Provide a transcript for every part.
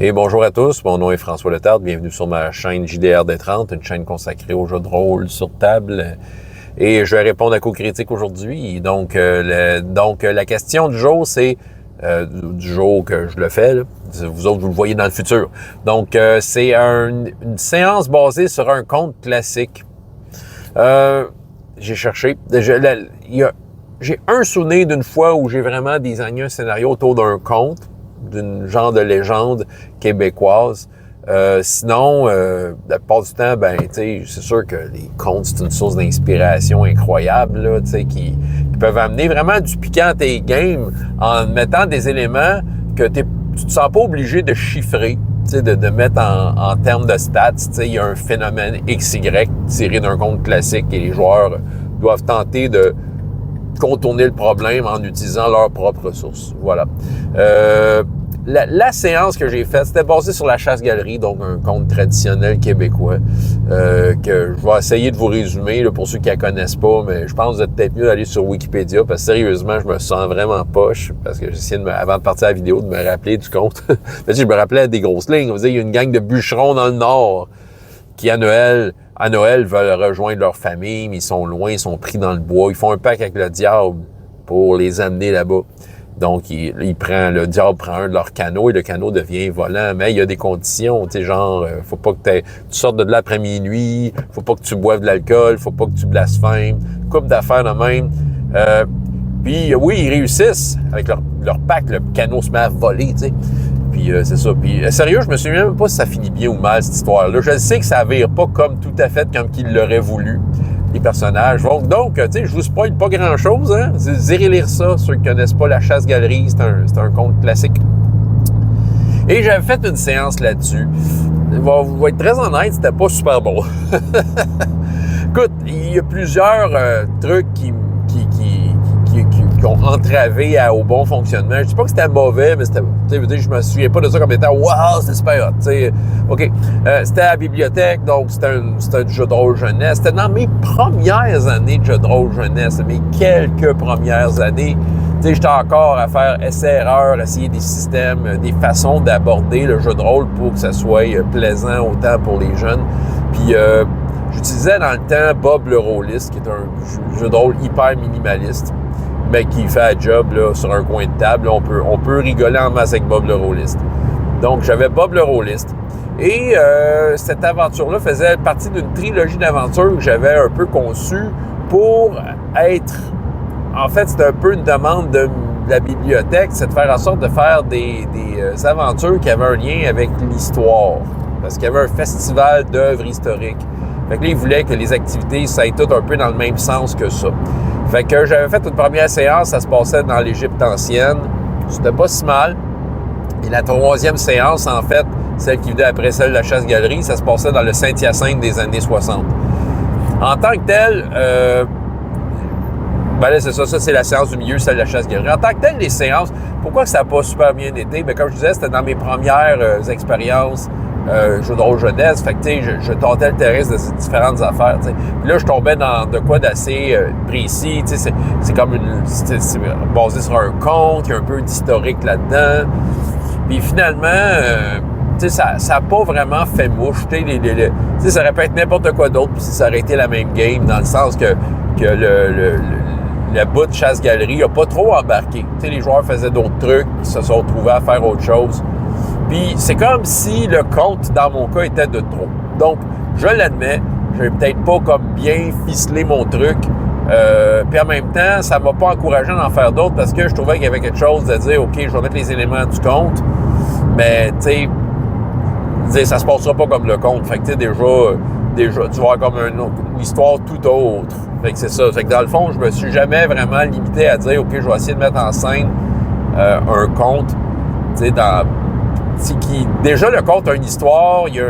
Et bonjour à tous, mon nom est François Letarte, bienvenue sur ma chaîne JDR D30, une chaîne consacrée aux jeux de rôle sur table. Et je vais répondre à Co-Critique aujourd'hui. Donc, la question du jour, c'est du jour que je le fais, là. Vous autres, vous le voyez dans le futur. Donc, c'est une séance basée sur un conte classique. J'ai cherché. J'ai un souvenir d'une fois où j'ai vraiment designé un scénario autour d'un conte, d'une genre de légende québécoise. Sinon, la plupart du temps, c'est sûr que les contes, c'est une source d'inspiration incroyable, là, qui peuvent amener vraiment du piquant à tes games en mettant des éléments que tu te sens pas obligé de chiffrer, de mettre en termes de stats. Il y a un phénomène XY tiré d'un conte classique et les joueurs doivent tenter de contourner le problème en utilisant leurs propres sources. Voilà. La séance que j'ai faite, c'était basé sur la chasse-galerie, donc un conte traditionnel québécois, que je vais essayer de vous résumer là, pour ceux qui ne la connaissent pas, mais je pense que vous êtes peut-être mieux d'aller sur Wikipédia, parce que sérieusement, je me sens vraiment poche, parce que j'essayais avant de partir à la vidéo, de me rappeler du conte. Je me rappelais des grosses lignes. On va dire, il y a une gang de bûcherons dans le Nord qui, à Noël, veulent rejoindre leur famille, mais ils sont loin, ils sont pris dans le bois. Ils font un pacte avec le diable pour les amener là-bas. Donc, le diable prend un de leurs canots et le canot devient volant. Mais il y a des conditions, genre, faut pas que tu sortes de là après minuit, faut pas que tu boives de l'alcool, faut pas que tu blasphèmes, couple d'affaires de même. Puis, oui, ils réussissent avec leur pacte, le canot se met à voler, tu sais. Puis c'est ça. Puis sérieux, je me souviens même pas si ça finit bien ou mal, cette histoire-là. Je sais que ça vire pas comme tout à fait comme qu'il l'aurait voulu, les personnages. Donc tu sais, je vous spoil pas grand-chose, hein. Vous irez lire ça, ceux qui connaissent pas la chasse-galerie, c'est un conte classique. Et j'avais fait une séance là-dessus. Je vais être très honnête, c'était pas super bon. Écoute, il y a plusieurs trucs qui ont entravé au bon fonctionnement. Je dis pas que c'était mauvais, mais c'était, je me souviens pas de ça comme étant « Wow, c'était super hot! » OK. C'était à la bibliothèque, donc c'était un jeu de rôle jeunesse. C'était dans mes premières années de jeu de rôle jeunesse, mes quelques premières années. J'étais encore à faire essai-erreur, essayer des systèmes, des façons d'aborder le jeu de rôle pour que ça soit plaisant autant pour les jeunes. Puis j'utilisais dans le temps Bob le Rôliste, qui est un jeu de rôle hyper minimaliste, mais qui fait un job là, sur un coin de table. Là, on peut rigoler en masse avec Bob le Rôliste. Donc, j'avais Bob le Rôliste. Et cette aventure-là faisait partie d'une trilogie d'aventures que j'avais un peu conçue pour être... En fait, c'était un peu une demande de la bibliothèque, c'est de faire en sorte de faire des aventures qui avaient un lien avec l'histoire. Parce qu'il y avait un festival d'œuvres historiques. Fait que là, ils voulaient que les activités, ça aille tout un peu dans le même sens que ça. Fait que j'avais fait une première séance, ça se passait dans l'Égypte ancienne. C'était pas si mal. Et la troisième séance, en fait, celle qui venait après celle de la chasse-galerie, ça se passait dans le Saint-Hyacinthe des années 60. En tant que tel, là, c'est ça c'est la séance du milieu, celle de la chasse-galerie. En tant que tel, les séances, pourquoi ça n'a pas super bien été? Bien, comme je disais, c'était dans mes premières expériences jeu de rôle jeunesse. Fait que, tu sais, je tentais le terrain de ces différentes affaires, tu sais. Puis là, je tombais dans de quoi d'assez précis, tu sais, c'est comme c'est basé sur un conte, il y a un peu d'historique là-dedans. Puis finalement, tu sais, ça n'a pas vraiment fait mouche, tu sais, ça aurait pu être n'importe quoi d'autre, puis ça aurait été la même game, dans le sens que le bout de chasse-galerie n'a pas trop embarqué. Tu sais, les joueurs faisaient d'autres trucs, ils se sont retrouvés à faire autre chose. Puis c'est comme si le conte, dans mon cas, était de trop. Donc, je l'admets, j'ai peut-être pas comme bien ficelé mon truc. Puis en même temps, ça m'a pas encouragé d'en faire d'autres parce que je trouvais qu'il y avait quelque chose à dire, OK, je vais mettre les éléments du conte, mais tu sais, ça se passera pas comme le conte. Fait que tu sais, déjà, tu vas avoir comme une histoire tout autre. Fait que c'est ça. Fait que dans le fond, je me suis jamais vraiment limité à dire, OK, je vais essayer de mettre en scène un conte, tu sais, déjà, le conte a une histoire, il y a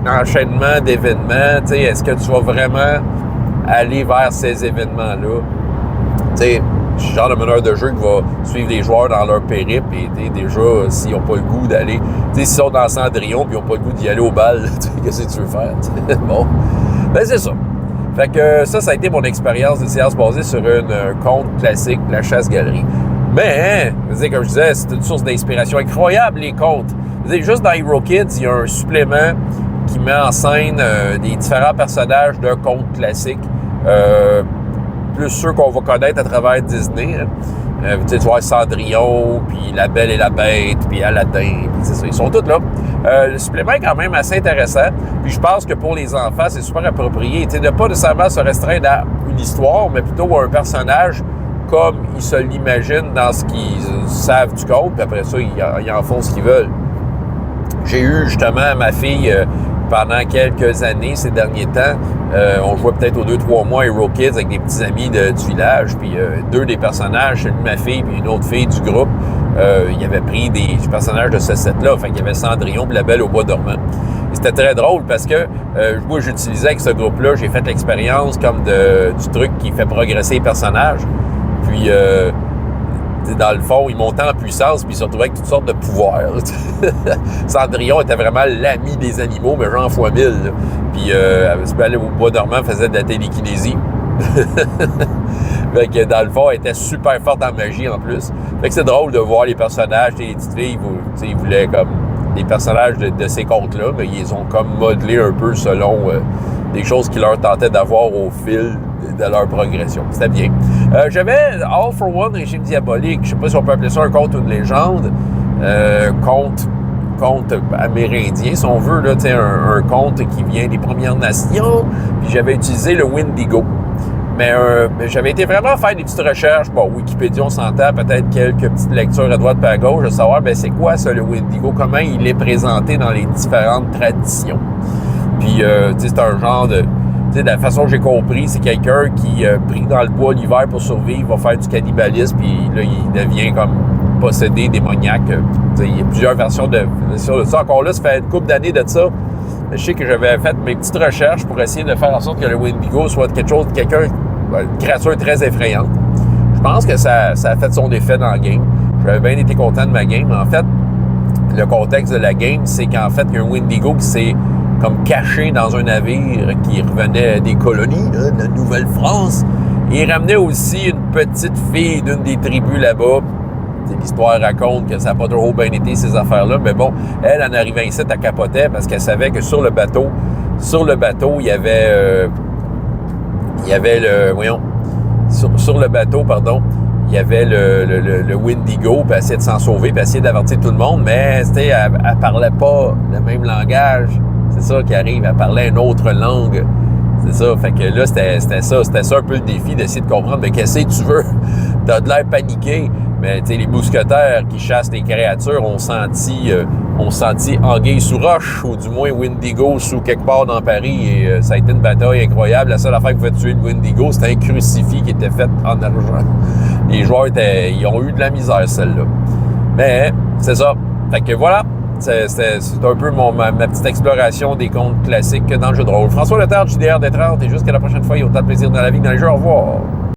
un enchaînement d'événements. Est-ce que tu vas vraiment aller vers ces événements-là? Je suis le genre de meneur de jeu qui va suivre les joueurs dans leur périple et déjà, s'ils n'ont pas le goût d'aller... S'ils sont dans Cendrillon et ils n'ont pas le goût d'y aller au bal, qu'est-ce que tu veux faire? Bon, ben c'est ça. Fait que ça a été mon expérience de séance basée sur un conte classique, la chasse-galerie. Mais, comme je disais, c'est une source d'inspiration incroyable, les contes. Juste dans Hero Kids, il y a un supplément qui met en scène des différents personnages de contes classiques, plus ceux qu'on va connaître à travers Disney. Tu vois Cendrillon, puis La Belle et la Bête, puis Aladdin, puis c'est ça, ils sont tous là. Le supplément est quand même assez intéressant, puis je pense que pour les enfants, c'est super approprié. De pas nécessairement se restreindre à une histoire, mais plutôt à un personnage comme ils se l'imaginent dans ce qu'ils savent du conte, puis après ça, ils en font ce qu'ils veulent. J'ai eu justement ma fille pendant quelques années, ces derniers temps. On jouait peut-être aux 2-3 mois à Hero Kids avec des petits amis du village. Puis deux des personnages, celui de ma fille puis une autre fille du groupe, ils avaient pris des personnages de ce set-là. Fait qu'il y avait Cendrillon puis La Belle au bois dormant. Et c'était très drôle parce que moi, j'utilisais avec ce groupe-là, j'ai fait l'expérience comme du truc qui fait progresser les personnages. Puis dans le fond, il montait en puissance puis il se retrouvait avec toutes sortes de pouvoirs. Cendrillon était vraiment l'ami des animaux, mais genre fois 1000. Là. Puis aller au bois dormant faisait de la télékinésie. Fait que dans le fond, elle était super forte en magie en plus. Fait que c'est drôle de voir les personnages. Les petites filles, ils voulaient comme des personnages de ces contes-là, mais ils ont comme modelé un peu selon des choses qui leur tentaient d'avoir au fil de leur progression. C'était bien. J'avais All for One, Régime Diabolique. Je sais pas si on peut appeler ça un conte ou une légende. Conte amérindien, si on veut, là, un conte qui vient des Premières Nations. Puis j'avais utilisé le Wendigo. Mais j'avais été vraiment faire des petites recherches. Bon, Wikipédia, on s'entend, peut-être quelques petites lectures à droite et à gauche, de savoir, c'est quoi ça, le Wendigo, comment il est présenté dans les différentes traditions. Puis, c'est un genre de... de la façon que j'ai compris, c'est quelqu'un qui, pris dans le bois l'hiver pour survivre, va faire du cannibalisme, puis là, il devient comme possédé, démoniaque. Il y a plusieurs versions sur ça. Encore là, ça fait une couple d'années de ça. Je sais que j'avais fait mes petites recherches pour essayer de faire en sorte que le Wendigo soit une créature très effrayante. Je pense que ça a fait son effet dans la game. J'avais bien été content de ma game. En fait, le contexte de la game, c'est qu'en fait, il y a un Wendigo qui s'est comme caché dans un navire qui revenait des colonies, de la Nouvelle-France. Et il ramenait aussi une petite fille d'une des tribus là-bas. L'histoire raconte que ça n'a pas trop bien été, ces affaires-là. Mais bon, elle, en arrivant ici, elle capotait parce qu'elle savait que sur le bateau, il y avait le... Voyons. Sur le bateau, pardon, il y avait le Wendigo, puis elle essayait de s'en sauver, puis elle essayait d'avertir tout le monde, mais elle parlait pas le même langage. C'est ça qui arrive, elle parlait une autre langue. C'est ça, fait que là, c'était ça un peu le défi d'essayer de comprendre, mais qu'est-ce que tu veux? T'as de l'air paniqué, mais tu sais, les mousquetaires qui chassent les créatures ont senti anguille sous roche, ou du moins Wendigo sous quelque part dans Paris, et ça a été une bataille incroyable. La seule affaire qui pouvait tuer le Wendigo, c'était un crucifix qui était fait en argent. Les joueurs ils ont eu de la misère, celle-là. Mais, c'est ça. Fait que voilà. C'est un peu ma petite exploration des contes classiques dans le jeu de rôle. François Letard, JDR des 30, et jusqu'à la prochaine fois, il y a autant de plaisir dans la vie que dans les jeux. Au revoir!